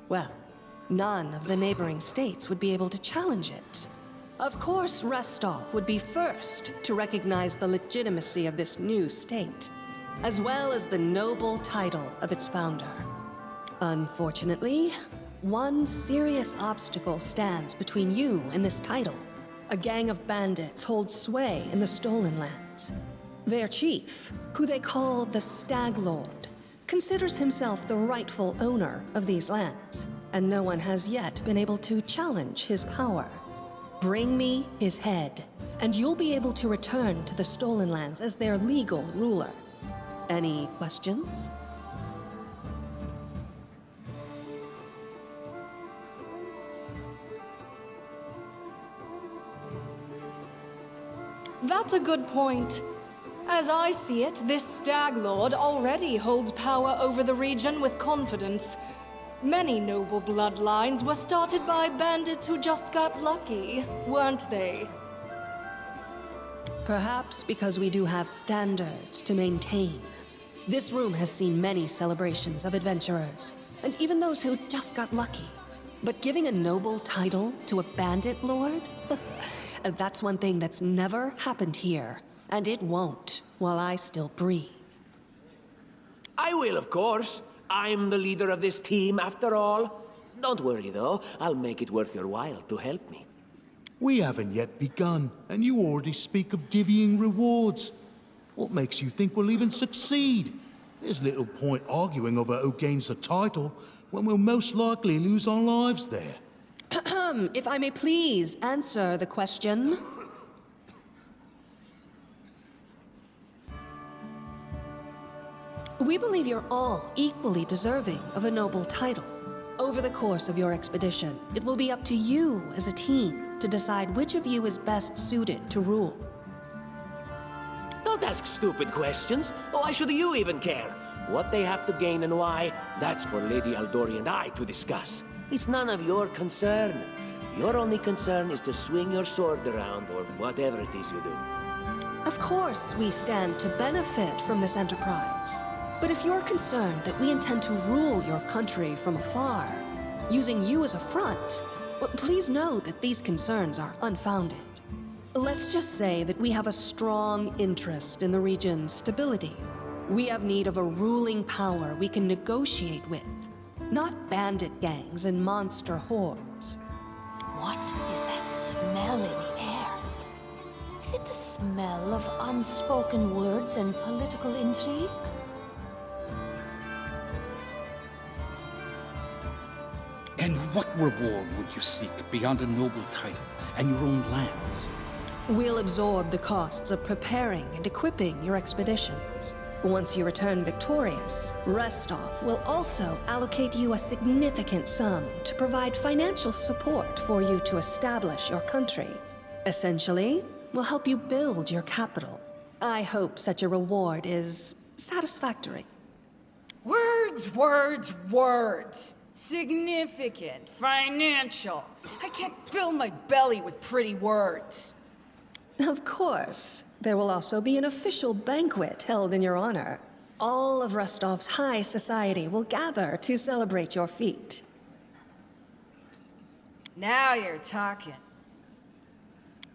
well, none of the neighboring states would be able to challenge it. Of course, Restov would be first to recognize the legitimacy of this new state, as well as the noble title of its founder. Unfortunately, one serious obstacle stands between you and this title. A gang of bandits holds sway in the Stolen Lands. Their chief, who they call the Stag Lord, considers himself the rightful owner of these lands, and no one has yet been able to challenge his power. Bring me his head, and you'll be able to return to the Stolen Lands as their legal ruler. Any questions? That's a good point. As I see it, this Stag Lord already holds power over the region with confidence. Many noble bloodlines were started by bandits who just got lucky, weren't they? Perhaps because we do have standards to maintain. This room has seen many celebrations of adventurers, and even those who just got lucky. But giving a noble title to a bandit lord? That's one thing that's never happened here, and it won't while I still breathe. I will, of course. I'm the leader of this team, after all. Don't worry, though. I'll make it worth your while to help me. We haven't yet begun, and you already speak of divvying rewards. What makes you think we'll even succeed? There's little point arguing over who gains the title when we'll most likely lose our lives there. If I may please answer the question. We believe you're all equally deserving of a noble title. Over the course of your expedition, it will be up to you as a team to decide which of you is best suited to rule. Don't ask stupid questions. Why should you even care? What they have to gain and why, that's for Lady Aldori and I to discuss. It's none of your concern. Your only concern is to swing your sword around, or whatever it is you do. Of course, we stand to benefit from this enterprise. But if you're concerned that we intend to rule your country from afar, using you as a front, well, please know that these concerns are unfounded. Let's just say that we have a strong interest in the region's stability. We have need of a ruling power we can negotiate with, not bandit gangs and monster hordes. What is that smell in the air? Is it the smell of unspoken words and political intrigue? And what reward would you seek beyond a noble title and your own lands? We'll absorb the costs of preparing and equipping your expeditions. Once you return victorious, Restov will also allocate you a significant sum to provide financial support for you to establish your country. Essentially, we'll help you build your capital. I hope such a reward is satisfactory. Words, words, words. Significant, financial. I can't fill my belly with pretty words. Of course. There will also be an official banquet held in your honor. All of Rostov's high society will gather to celebrate your feat. Now you're talking.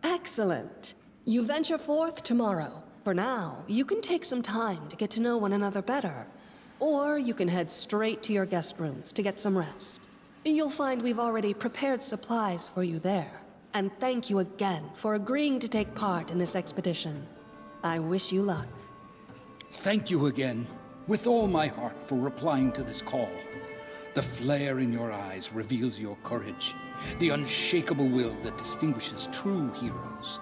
Excellent. You venture forth tomorrow. For now, you can take some time to get to know one another better. Or you can head straight to your guest rooms to get some rest. You'll find we've already prepared supplies for you there. And thank you again for agreeing to take part in this expedition. I wish you luck. Thank you again, with all my heart, for replying to this call. The flare in your eyes reveals your courage, the unshakable will that distinguishes true heroes.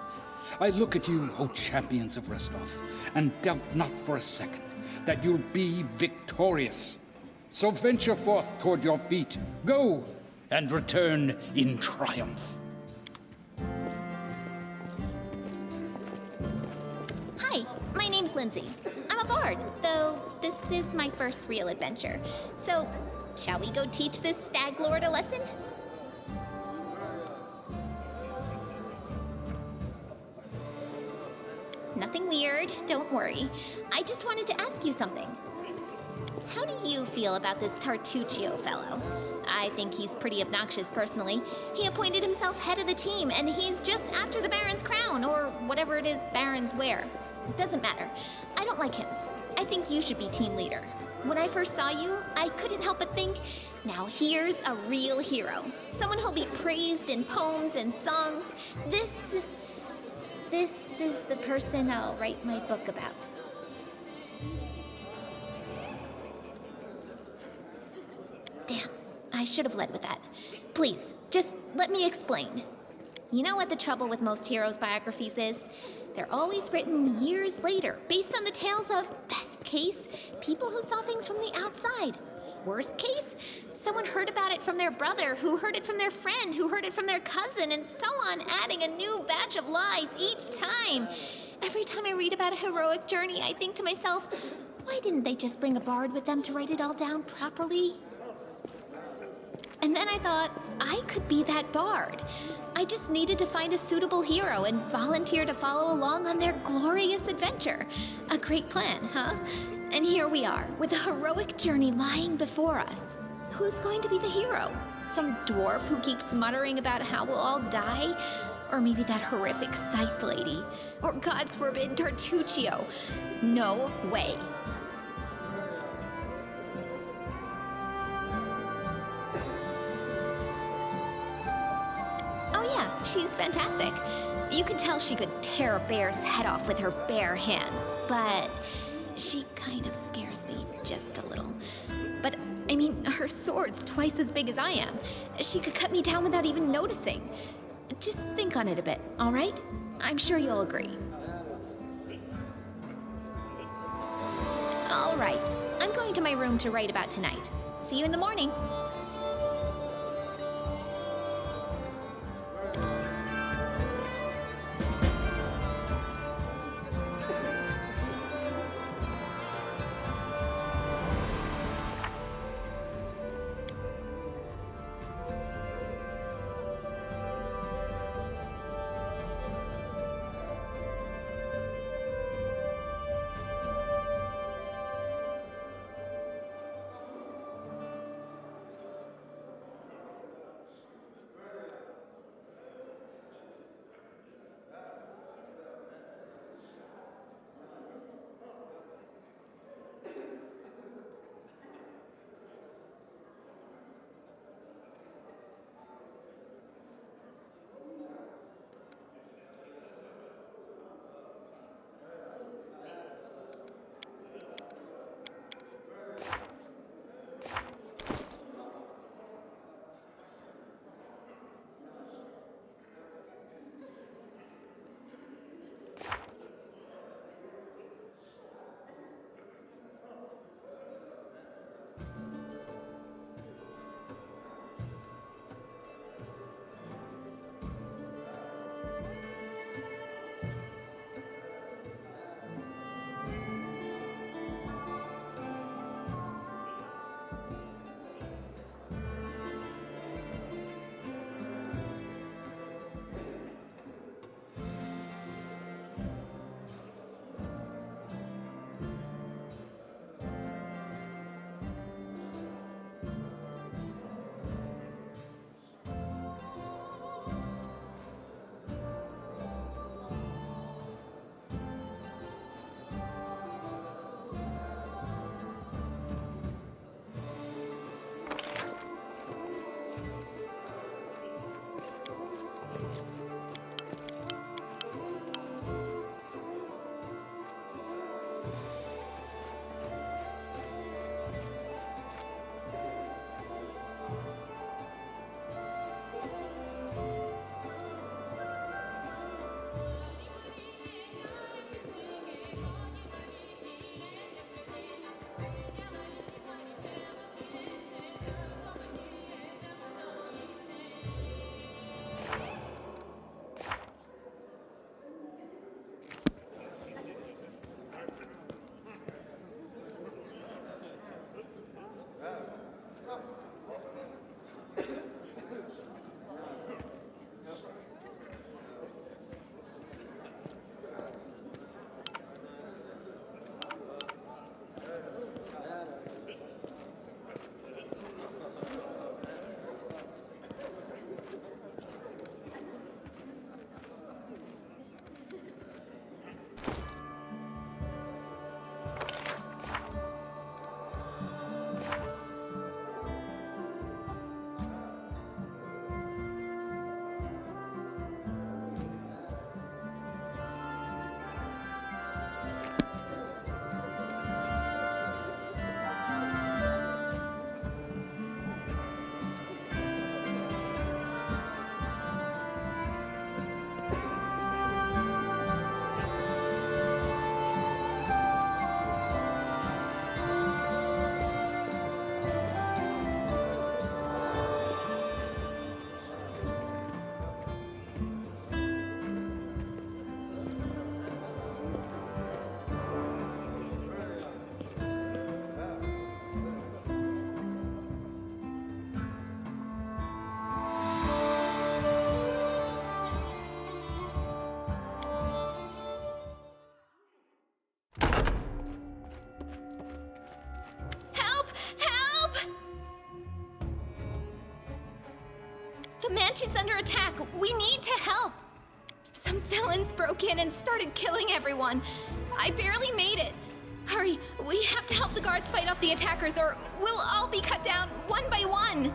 I look at you, O champions of Restov, and doubt not for a second that you'll be victorious. So venture forth toward your feet. Go, and return in triumph. Hi, my name's Lindsay. I'm a bard, though this is my first real adventure. So, shall we go teach this Stag Lord a lesson? Nothing weird, don't worry. I just wanted to ask you something. How do you feel about this Tartuccio fellow? I think he's pretty obnoxious personally. He appointed himself head of the team, and he's just after the Baron's crown, or whatever it is Barons wear. Doesn't matter. I don't like him. I think you should be team leader. When I first saw you, I couldn't help but think, now here's a real hero. Someone who'll be praised in poems and songs. This is the person I'll write my book about. Damn, I should have led with that. Please, just let me explain. You know what the trouble with most heroes' biographies is? They're always written years later, based on the tales of, best case, people who saw things from the outside. Worst case, someone heard about it from their brother, who heard it from their friend, who heard it from their cousin, and so on, adding a new batch of lies each time. Every time I read about a heroic journey, I think to myself, why didn't they just bring a bard with them to write it all down properly? And then I thought, I could be that bard. I just needed to find a suitable hero and volunteer to follow along on their glorious adventure. A great plan, huh? And here we are, with a heroic journey lying before us. Who's going to be the hero? Some dwarf who keeps muttering about how we'll all die? Or maybe that horrific scythe lady? Or, God's forbid, Tartuccio? No way. Oh yeah, she's fantastic. You can tell she could tear a bear's head off with her bare hands, but she kind of scares me just a little. But, I mean, her sword's twice as big as I am. She could cut me down without even noticing. Just think on it a bit, all right? I'm sure you'll agree. All right, I'm going to my room to write about tonight. See you in the morning. The mansion's under attack. We need to help. Some villains broke in and started killing everyone. I barely made it. Hurry, we have to help the guards fight off the attackers or we'll all be cut down one by one.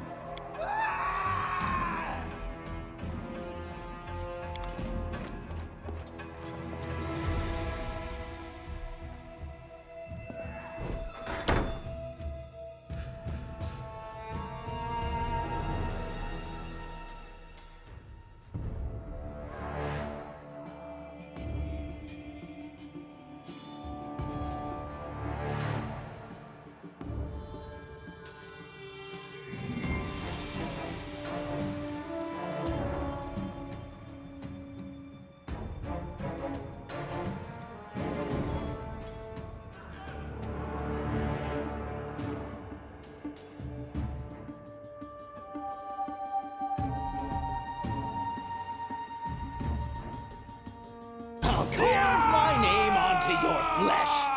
I'll carve my name onto your flesh!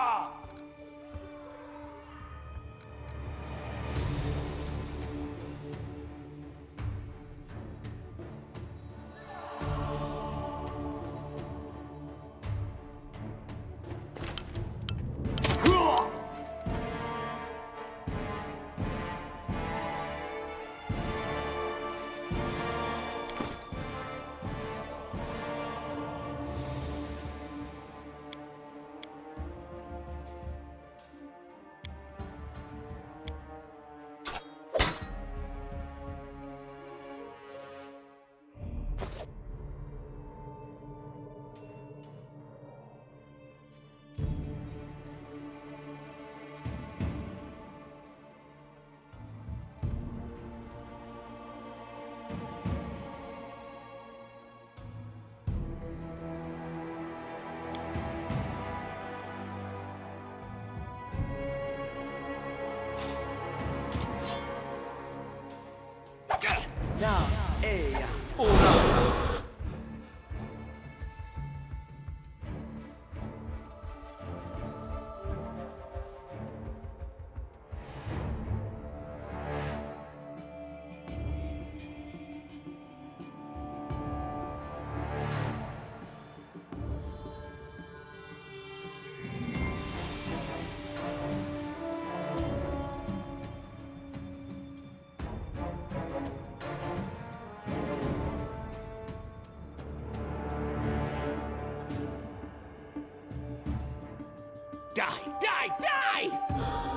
Die! Die! Die!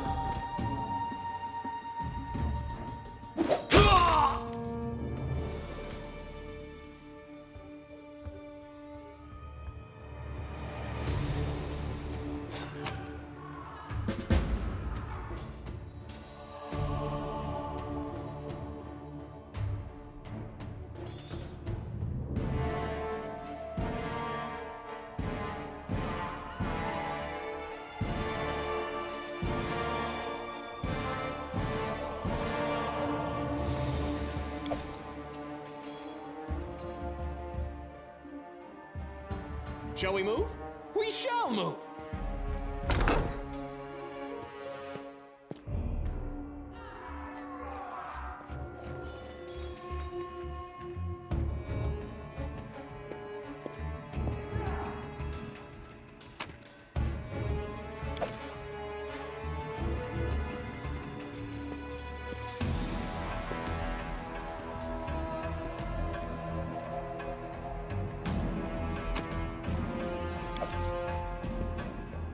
Shall we move? We shall move!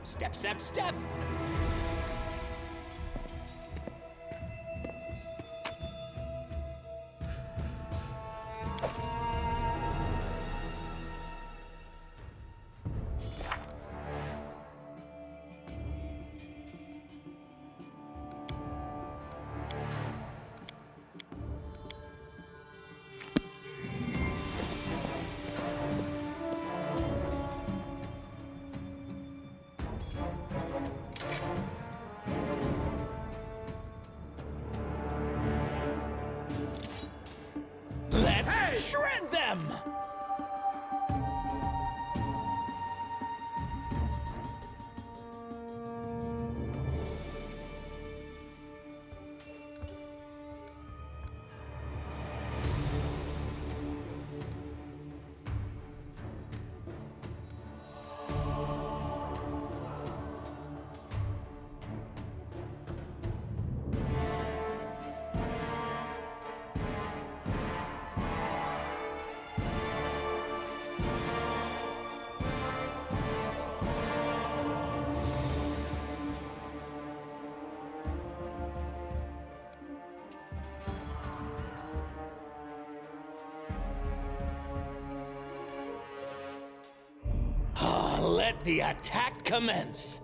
Step, step, step! Let's shred them! Let the attack commence!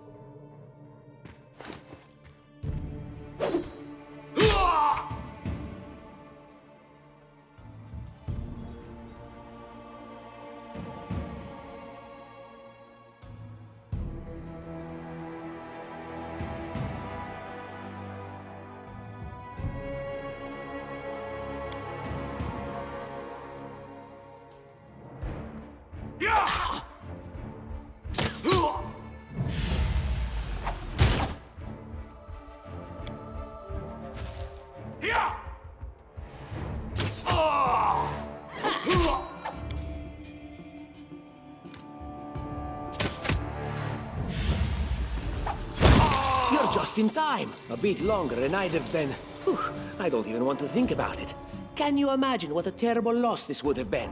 You're just in time. A bit longer and I'd have been... Whew, I don't even want to think about it. Can you imagine what a terrible loss this would have been?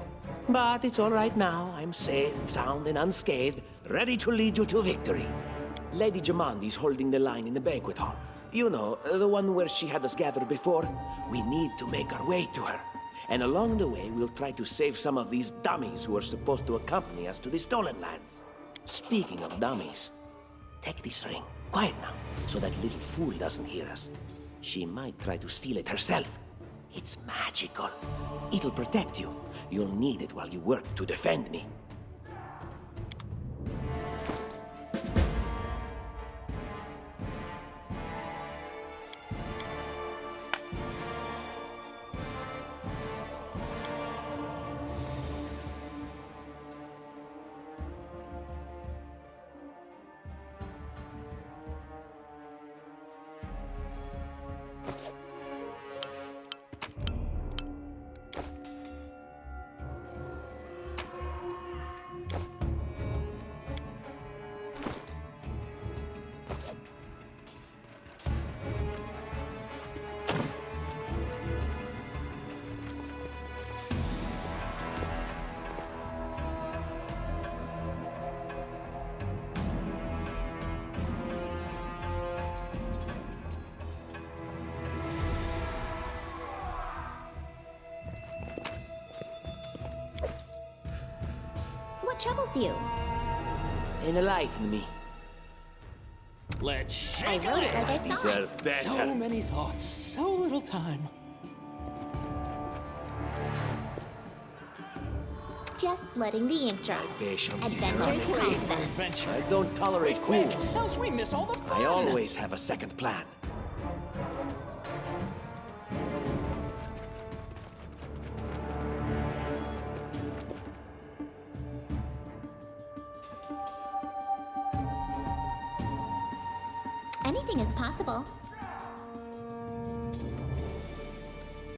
But it's all right now. I'm safe, sound, and unscathed, ready to lead you to victory. Lady Jamandi's holding the line in the banquet hall. You know, the one where she had us gathered before. We need to make our way to her. And along the way, we'll try to save some of these dummies who are supposed to accompany us to the Stolen Lands. Speaking of dummies, take this ring. Quiet now, so that little fool doesn't hear us. She might try to steal it herself. It's magical. It'll protect you. You'll need it while you work to defend me. What troubles you? Enlighten me. Let's shake I wrote it like I saw it. Deserve better. So many thoughts, so little time. Just letting the ink dry. Patience is Adventures running. constant. Adventure. I don't tolerate fools. Else we miss all the fun. I always have a second plan. Anything is possible.